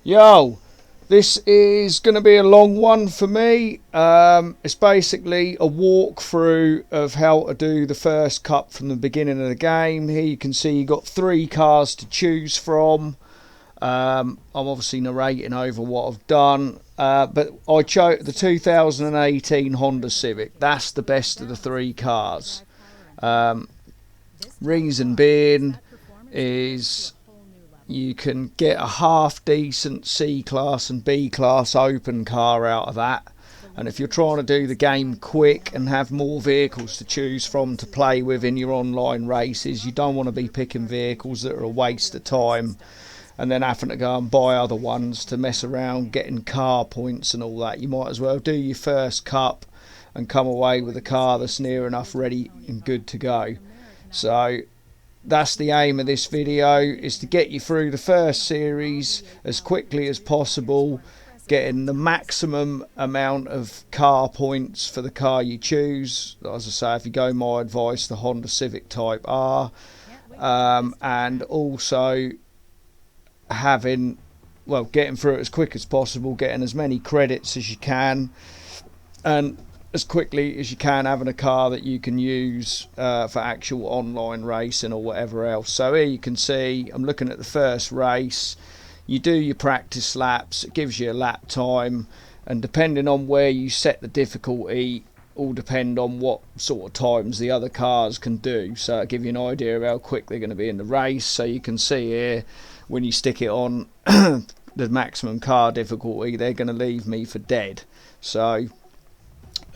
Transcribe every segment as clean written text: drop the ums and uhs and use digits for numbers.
Yo, this is going to be a long one for me. It's basically a walkthrough of how to do the first cup from the beginning of the game. Here you can see you got three cars to choose from. I'm obviously narrating over what I've done, but I chose the 2018 Honda Civic. That's the best of the three cars. Um, Reason being is you can get a half decent C class and B class open car out of that. And if you're trying to do the game quick and have more vehicles to choose from to play with in your online races, you don't want to be picking vehicles that are a waste of time and then having to go and buy other ones to mess around getting car points and all that. You might as well do your first cup and come away with a car that's near enough ready and good to go. So that's the aim of this video, is to get you through the first series as quickly as possible, getting the maximum amount of car points for the car you choose. As I say, if you go my advice, the Honda Civic Type R, and also getting through it as quick as possible, getting as many credits as you can, and as quickly as you can having a car that you can use for actual online racing or whatever else. So here you can see I'm looking at the first race. You do your practice laps, it gives you a lap time, and depending on where you set the difficulty all depend on what sort of times the other cars can do. So it'll give you an idea of how quick they're going to be in the race. So you can see here when you stick it on the maximum car difficulty, they're going to leave me for dead. So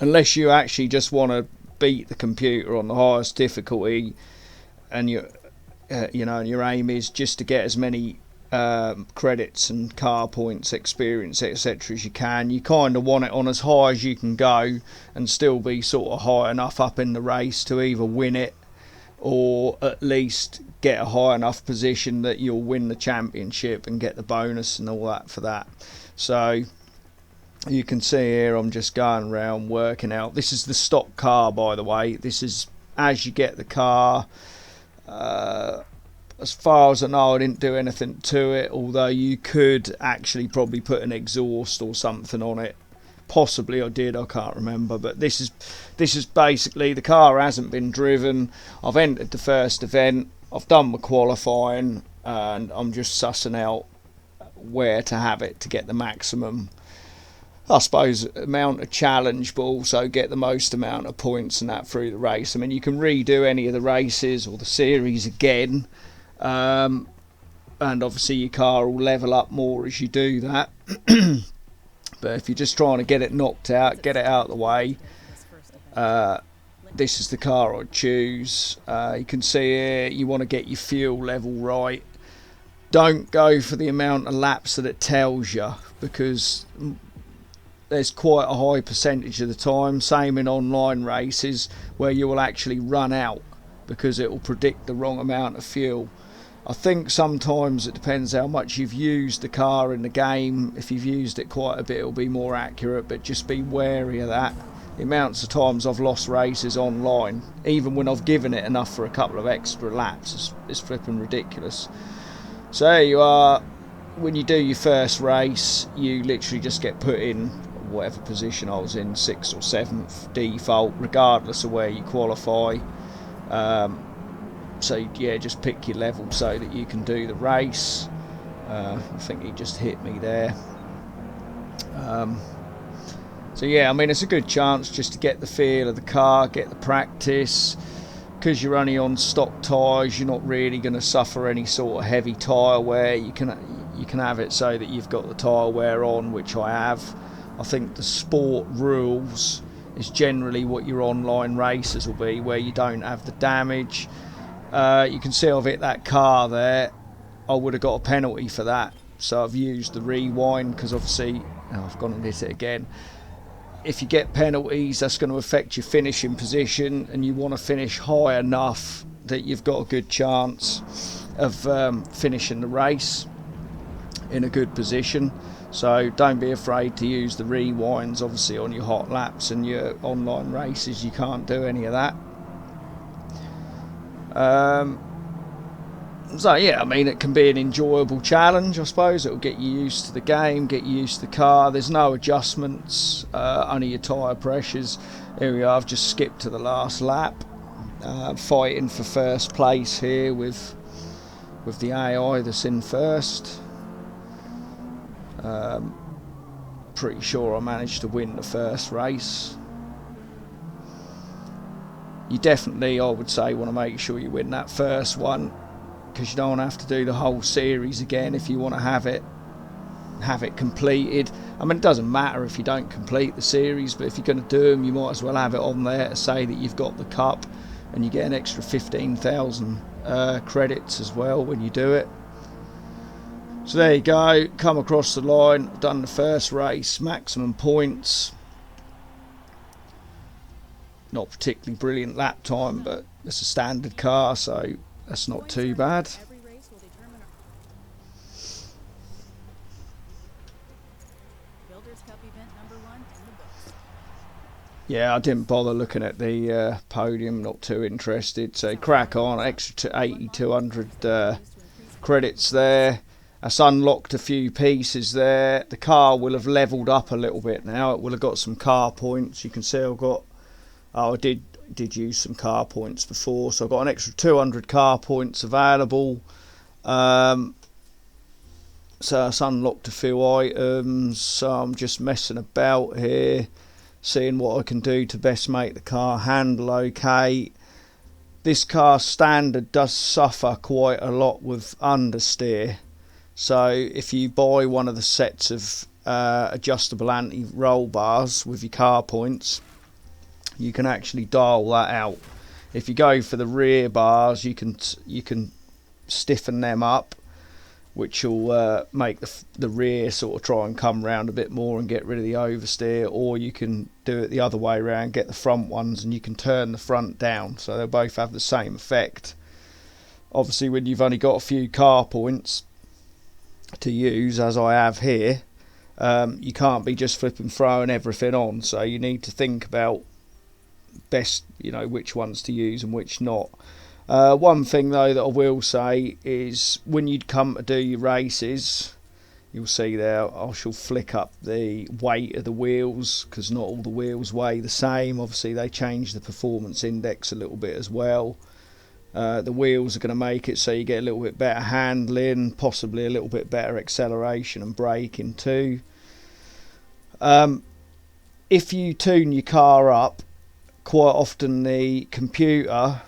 unless you actually just want to beat the computer on the highest difficulty, and your aim is just to get as many credits and car points, experience, etc. as you can, you kind of want it on as high as you can go and still be sort of high enough up in the race to either win it or at least get a high enough position that you'll win the championship and get the bonus and all that for that. So you can see here I'm just going around working out. This is the stock car, by the way. This is as you get the car. As far as I know, I didn't do anything to it, although you could actually probably put an exhaust or something on it. Possibly I did, I can't remember. But this is basically, the car hasn't been driven. I've entered the first event, I've done my qualifying, and I'm just sussing out where to have it to get the maximum, I suppose, amount of challenge, but also get the most amount of points and that through the race. I mean, you can redo any of the races or the series again, and obviously your car will level up more as you do that. But if you're just trying to get it knocked out, get it out of the way, this is the car I'd choose. You can see here, you want to get your fuel level right. Don't go for the amount of laps that it tells you, because there's quite a high percentage of the time, same in online races, where you will actually run out because it will predict the wrong amount of fuel. I think sometimes it depends how much you've used the car in the game. If you've used it quite a bit, it'll be more accurate, but just be wary of that. The amounts of times I've lost races online, even when I've given it enough for a couple of extra laps, it's flipping ridiculous. So there you are. When you do your first race, you literally just get put in whatever position I was in, 6th or 7th default, regardless of where you qualify. So yeah, just pick your level so that you can do the race. I think he just hit me there. So yeah, I mean, it's a good chance just to get the feel of the car, get the practice. Because you're only on stock tyres, you're not really going to suffer any sort of heavy tyre wear. You can have it so that you've got the tyre wear on, which I have. I think the sport rules is generally what your online races will be, where you don't have the damage. You can see I've hit that car there. I would have got a penalty for that, so I've used the rewind, because obviously I've gone and hit it again. If you get penalties, that's going to affect your finishing position, and you want to finish high enough that you've got a good chance of finishing the race in a good position. So don't be afraid to use the rewinds. Obviously on your hot laps and your online races you can't do any of that. So yeah, I mean, it can be an enjoyable challenge, I suppose. It'll get you used to the game, get you used to the car. There's no adjustments, only your tyre pressures. Here we are, I've just skipped to the last lap. Fighting for first place here with the AI that's in first. Pretty sure I managed to win the first race. You definitely, I would say, want to make sure you win that first one, because you don't have to do the whole series again if you want to have it completed. I mean, it doesn't matter if you don't complete the series, but if you're going to do them, you might as well have it on there to say that you've got the cup, and you get an extra 15,000 credits as well when you do it. So there you go, come across the line, done the first race, maximum points. Not particularly brilliant lap time, but it's a standard car, so that's not too bad. Yeah, I didn't bother looking at the podium, not too interested. So crack on, extra 8,200 credits there. That's unlocked a few pieces there. The car will have levelled up a little bit now. It will have got some car points. You can see I've got, I did use some car points before, so I've got an extra 200 car points available. So it's unlocked a few items. So I'm just messing about here, seeing what I can do to best make the car handle okay. This car standard does suffer quite a lot with understeer. So if you buy one of the sets of adjustable anti-roll bars with your car points, you can actually dial that out. If you go for the rear bars, you can stiffen them up, which will make the rear sort of try and come round a bit more and get rid of the oversteer, or you can do it the other way around, get the front ones and you can turn the front down, so they'll both have the same effect. Obviously when you've only got a few car points to use, as I have here, you can't be just flipping throwing everything on, so you need to think about best, which ones to use and which not. One thing though that I will say is when you come to do your races, you'll see there I shall flick up the weight of the wheels, because not all the wheels weigh the same. Obviously they change the performance index a little bit as well. The wheels are going to make it so you get a little bit better handling, possibly a little bit better acceleration and braking too. If you tune your car up, quite often the computer,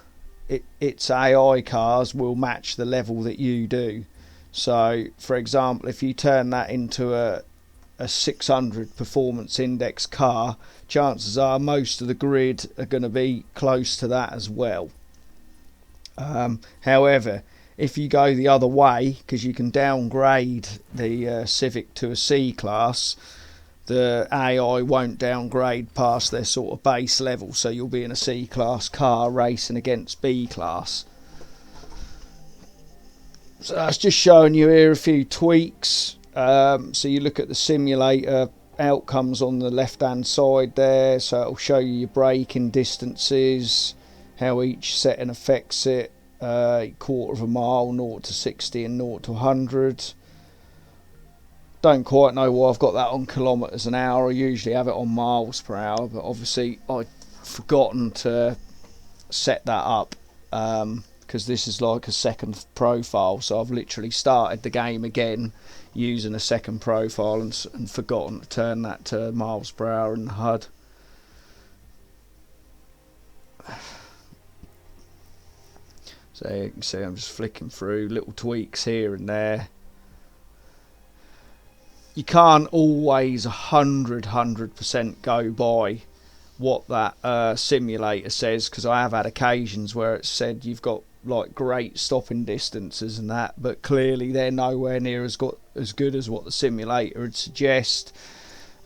its AI cars will match the level that you do. So for example, if you turn that into a 600 performance index car, chances are most of the grid are going to be close to that as well. However, if you go the other way, because you can downgrade the Civic to a C class, the AI won't downgrade past their sort of base level, so you'll be in a C class car racing against B class. So that's just showing you here a few tweaks. So you look at the simulator outcomes on the left hand side there, so it'll show you your braking distances, how each setting affects it, quarter of a mile, 0 to 60 and 0 to 100. Don't quite know why I've got that on kilometres an hour. I usually have it on miles per hour, but obviously I'd forgotten to set that up, because this is like a second profile, so I've literally started the game again using a second profile and forgotten to turn that to miles per hour in the HUD. So you can see I'm just flicking through little tweaks here and there. You can't always 100% go by what that simulator says, because I have had occasions where it said you've got like great stopping distances and that, but clearly they're nowhere near as good as what the simulator would suggest.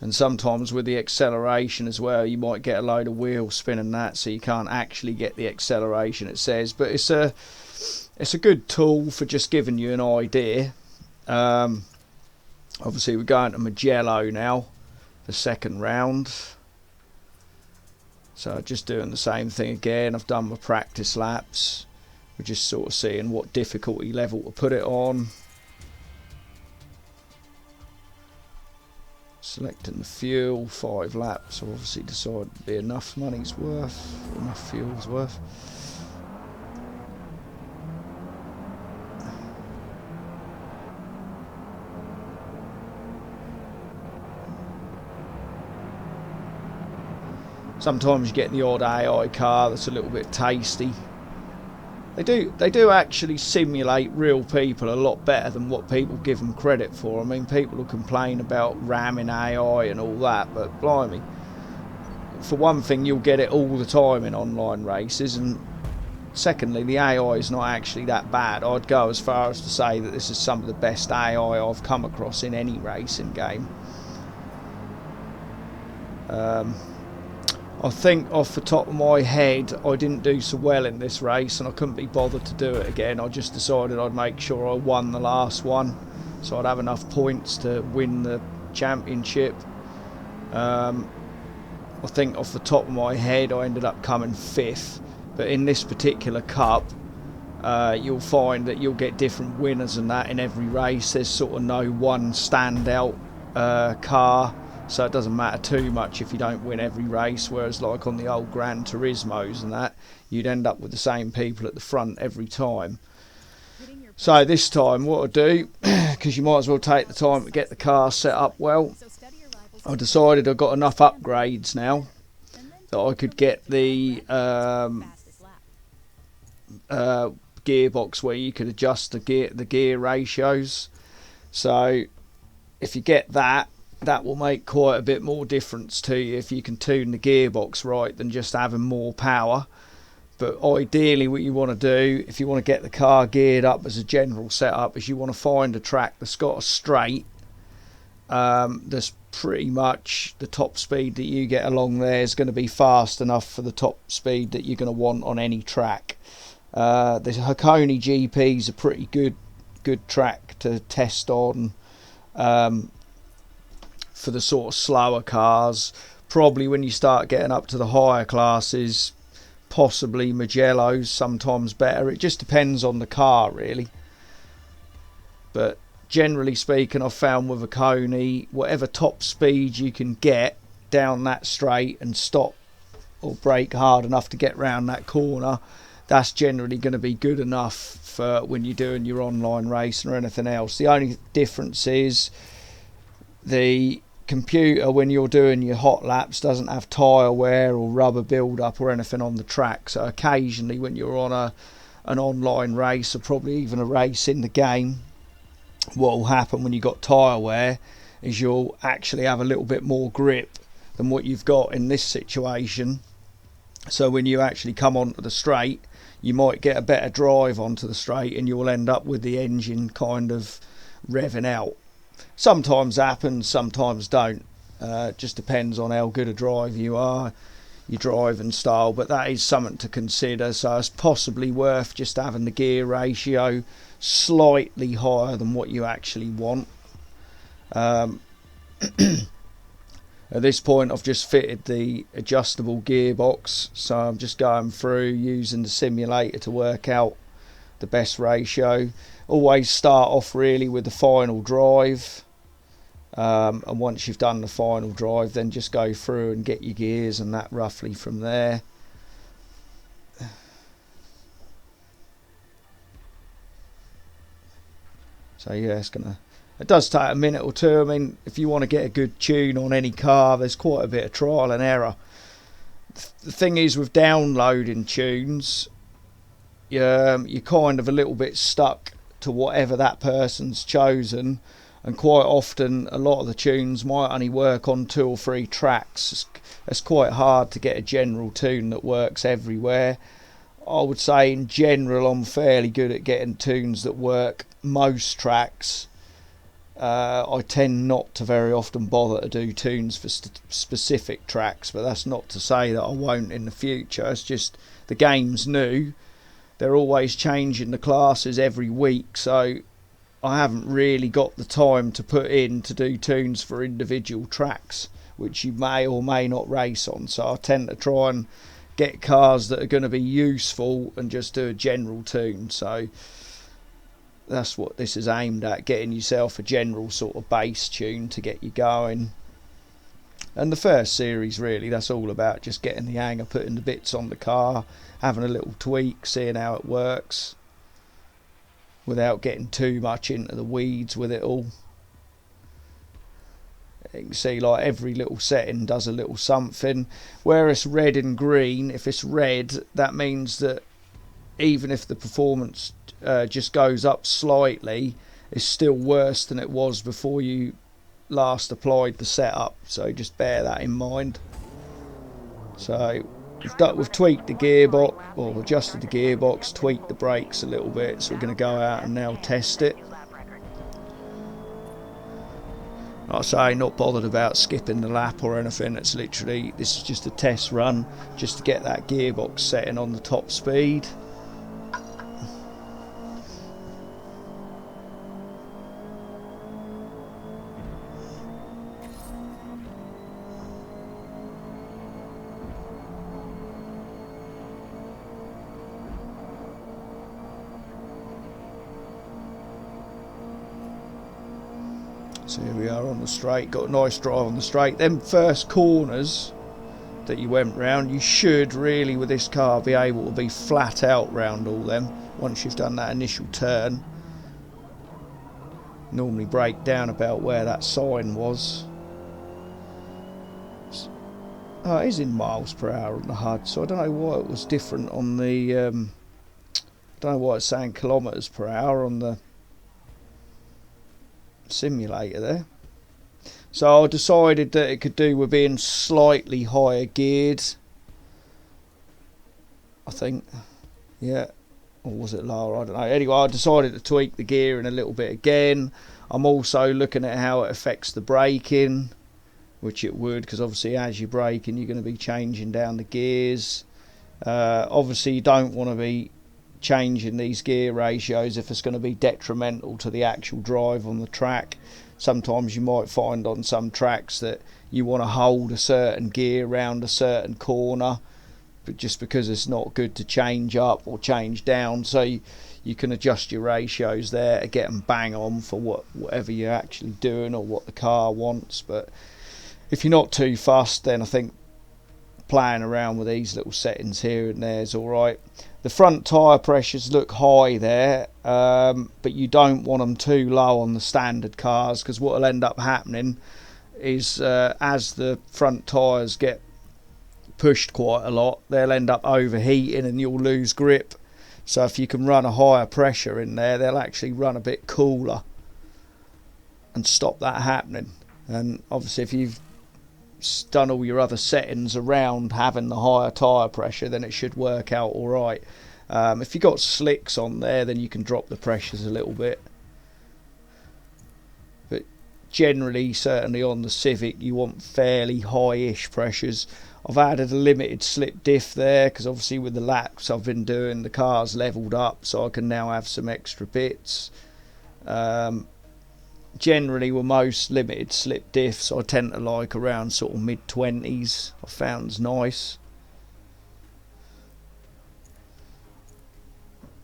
And sometimes with the acceleration as well, you might get a load of wheel spin and that, so you can't actually get the acceleration it says. But it's a good tool for just giving you an idea. Obviously we're going to Mugello now, the second round. So just doing the same thing again. I've done my practice laps. We're just sort of seeing what difficulty level to put it on. Selecting the fuel, 5 laps. So obviously decided to be enough money's worth, enough fuel's worth. Sometimes you get the odd AI car that's a little bit tasty. They do actually simulate real people a lot better than what people give them credit for. I mean, people will complain about ramming AI and all that, but blimey, for one thing, you'll get it all the time in online races, and secondly, the AI is not actually that bad. I'd go as far as to say that this is some of the best AI I've come across in any racing game. I think off the top of my head I didn't do so well in this race, and I couldn't be bothered to do it again. I just decided I'd make sure I won the last one so I'd have enough points to win the championship. I think off the top of my head I ended up coming 5th, but in this particular cup you'll find that you'll get different winners and that in every race. There's sort of no one standout car, so it doesn't matter too much if you don't win every race, whereas like on the old Gran Turismos and that, you'd end up with the same people at the front every time. So this time what I do, because you might as well take the time to get the car set up well, I decided I got enough upgrades now that I could get the gearbox where you could adjust the gear ratios. So if you get that, that will make quite a bit more difference to you if you can tune the gearbox right than just having more power. But ideally what you want to do, if you want to get the car geared up as a general setup, is you want to find a track that's got a straight that's pretty much the top speed that you get along there is going to be fast enough for the top speed that you're going to want on any track. The Hakone GP is a pretty good track to test on for the sort of slower cars. Probably when you start getting up to the higher classes, possibly Mugello's sometimes better. It just depends on the car really, but generally speaking, I've found with a Hakone, whatever top speed you can get down that straight and stop or brake hard enough to get round that corner, that's generally going to be good enough for when you're doing your online racing or anything else. The only difference is the computer, when you're doing your hot laps, doesn't have tyre wear or rubber build up or anything on the track. So occasionally when you're on an online race, or probably even a race in the game, what will happen when you got tyre wear is you'll actually have a little bit more grip than what you've got in this situation. So when you actually come onto the straight, you might get a better drive onto the straight and you'll end up with the engine kind of revving out. Sometimes happens, sometimes don't. Just depends on how good a driver you are, your driving style, but that is something to consider. So it's possibly worth just having the gear ratio slightly higher than what you actually want. At this point I've just fitted the adjustable gearbox, so I'm just going through using the simulator to work out the best ratio. Always start off really with the final drive, and once you've done the final drive, then just go through and get your gears and that roughly from there. So yeah, it does take a minute or two. I mean, if you want to get a good tune on any car, there's quite a bit of trial and error. The thing is with downloading tunes, you're kind of a little bit stuck to whatever that person's chosen, and quite often a lot of the tunes might only work on 2 or 3 tracks. It's quite hard to get a general tune that works everywhere. I would say in general I'm fairly good at getting tunes that work most tracks. I tend not to very often bother to do tunes for specific tracks, but that's not to say that I won't in the future. It's just the game's new. They're always changing the classes every week, so I haven't really got the time to put in to do tunes for individual tracks, which you may or may not race on. So I tend to try and get cars that are going to be useful and just do a general tune. So that's what this is aimed at, getting yourself a general sort of bass tune to get you going. And the first series, really, that's all about just getting the hang of putting the bits on the car, having a little tweak, seeing how it works, without getting too much into the weeds with it all. You can see like every little setting does a little something. Where it's red and green, if it's red, that means that even if the performance just goes up slightly, it's still worse than it was before you last applied the setup. So just bear that in mind. So we've tweaked the gearbox, or adjusted the gearbox, tweaked the brakes a little bit. So we're going to go out and now test it. Like I say, not bothered about skipping the lap or anything. It's literally, this is just a test run, just to get that gearbox setting on the top speed. So here we are on the straight, got a nice drive on the straight. Them first corners that you went round, you should really with this car be able to be flat out round all them once you've done that initial turn. Normally brake down about where that sign was. Oh, it is in miles per hour on the HUD, so I don't know why it was different on the don't know why it's saying kilometres per hour on the simulator there. So I decided that it could do with being slightly higher geared, I think. Yeah, or was it lower? I don't know. Anyway, I decided to tweak the gearing a little bit again. I'm also looking at how it affects the braking, which it would, because obviously as you're braking you're going to be changing down the gears. Obviously you don't want to be changing these gear ratios if it's going to be detrimental to the actual drive on the track. Sometimes you might find on some tracks that you want to hold a certain gear around a certain corner, but just because it's not good to change up or change down, so you can adjust your ratios there to get them bang on for whatever you're actually doing or what the car wants. But if you're not too fussed, then I think playing around with these little settings here and there is alright. The front tyre pressures look high there, but you don't want them too low on the standard cars, because what will end up happening is as the front tyres get pushed quite a lot, they'll end up overheating and you'll lose grip. So if you can run a higher pressure in there, they'll actually run a bit cooler and stop that happening. And obviously if you've done all your other settings around having the higher tyre pressure, then it should work out alright. If you've got slicks on there, then you can drop the pressures a little bit. But generally, certainly on the Civic, you want fairly high-ish pressures. I've added a limited slip diff there, because obviously with the laps I've been doing, the car's levelled up, so I can now have some extra bits. Generally with most limited slip diffs I tend to like around sort of mid-20s. I found nice.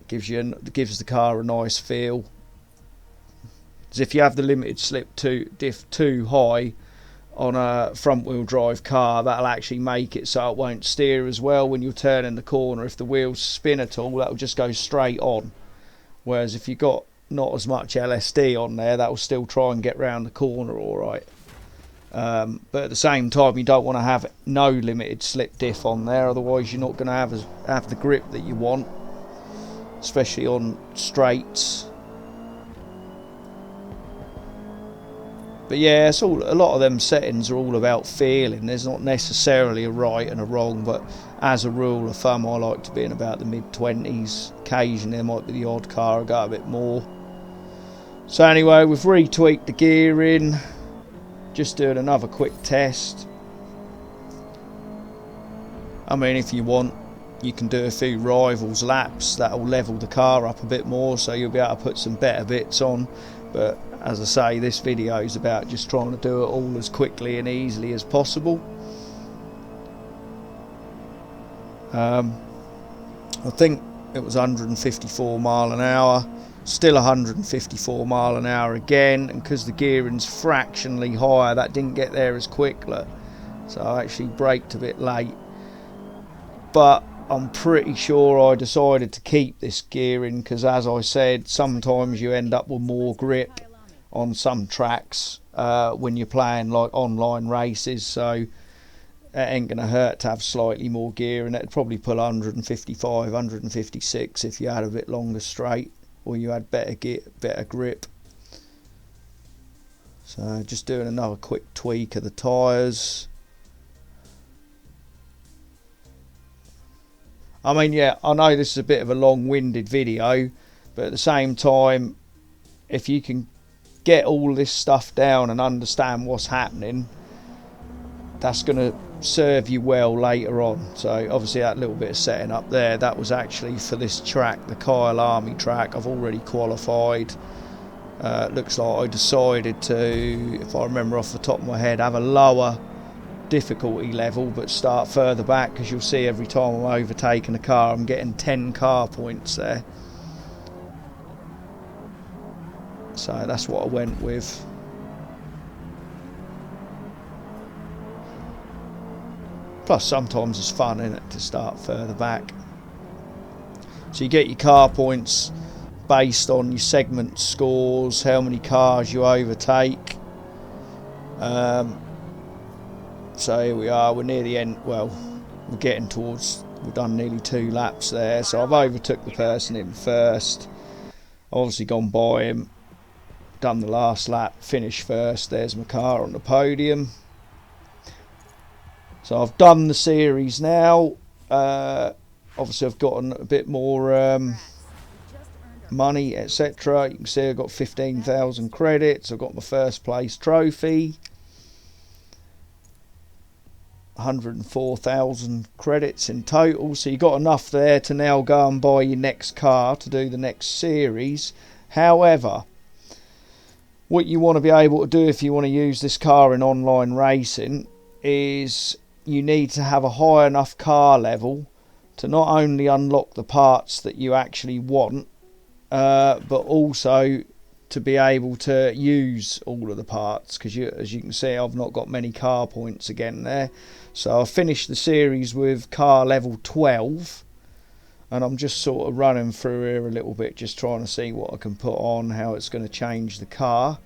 Gives the car a nice feel. As if you have the limited slip diff too high on a front wheel drive car, that'll actually make it so it won't steer as well when you're turning the corner. If the wheels spin at all, that'll just go straight on. Whereas if you've got not as much LSD on there, that will still try and get round the corner alright. But at the same time, you don't want to have no limited slip diff on there, otherwise you're not going to have the grip that you want, especially on straights. But yeah, it's all, a lot of them settings are all about feeling. There's not necessarily a right and a wrong, but as a rule of thumb I like to be in about the mid-20s. Occasionally there might be the odd car I go a bit more. So anyway, we've retweaked the gearing, just doing another quick test. I mean, if you want, you can do a few rivals laps, that'll level the car up a bit more, so you'll be able to put some better bits on. But as I say, this video is about just trying to do it all as quickly and easily as possible. I think it was 154 mile an hour, still 154 mile an hour again, and because the gearing's fractionally higher, that didn't get there as quick. Look, so I actually braked a bit late, but I'm pretty sure I decided to keep this gearing because, as I said, sometimes you end up with more grip on some tracks when you're playing like online races, so it ain't going to hurt to have slightly more gear, and it'd probably pull 155, 156 if you had a bit longer straight or you had better grip. So just doing another quick tweak of the tyres. I mean, yeah, I know this is a bit of a long-winded video, but at the same time, if you can get all this stuff down and understand what's happening, that's going to serve you well later on. So obviously that little bit of setting up there, that was actually for this track, the Kyle Army track. I've already qualified. Looks like I decided to, if I remember off the top of my head, have a lower difficulty level but start further back, because you'll see every time I'm overtaking a car I'm getting 10 car points there. So that's what I went with. Plus sometimes it's fun, isn't it, to start further back. So you get your car points based on your segment scores, how many cars you overtake. So here we are, we're near the end. Well, we're getting towards, we've done nearly 2 laps there. So I've overtook the person in first, obviously gone by him, done the last lap, finished first. There's my car on the podium. So I've done the series now. Obviously I've gotten a bit more money, etc. You can see I've got 15,000 credits. I've got my first place trophy, 104,000 credits in total. So you got enough there to now go and buy your next car to do the next series. However, what you want to be able to do if you want to use this car in online racing is you need to have a high enough car level to not only unlock the parts that you actually want, but also to be able to use all of the parts, because as you can see, I've not got many car points again there. So I finished the series with car level 12, and I'm just sort of running through here a little bit, just trying to see what I can put on, how it's going to change the car.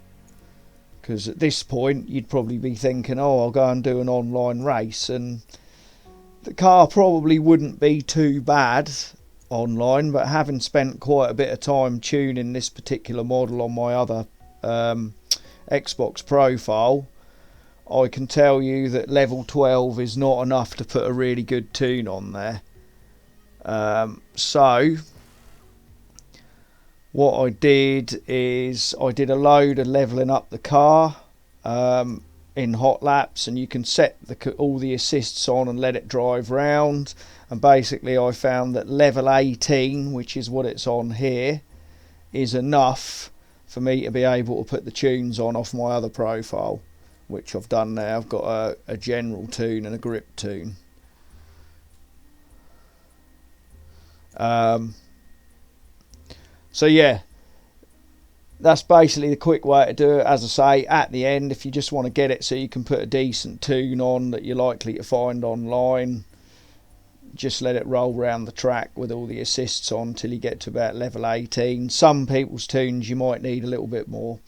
Because at this point you'd probably be thinking, oh, I'll go and do an online race, and the car probably wouldn't be too bad online, but having spent quite a bit of time tuning this particular model on my other Xbox profile, I can tell you that level 12 is not enough to put a really good tune on there. So what I did is I did a load of leveling up the car in hot laps, and you can set all the assists on and let it drive round. And basically I found that level 18, which is what it's on here, is enough for me to be able to put the tunes on off my other profile, which I've done now. I've got a general tune and a grip tune. So yeah, that's basically the quick way to do it. As I say, at the end, if you just want to get it so you can put a decent tune on that you're likely to find online, just let it roll around the track with all the assists on till you get to about level 18. Some people's tunes you might need a little bit more.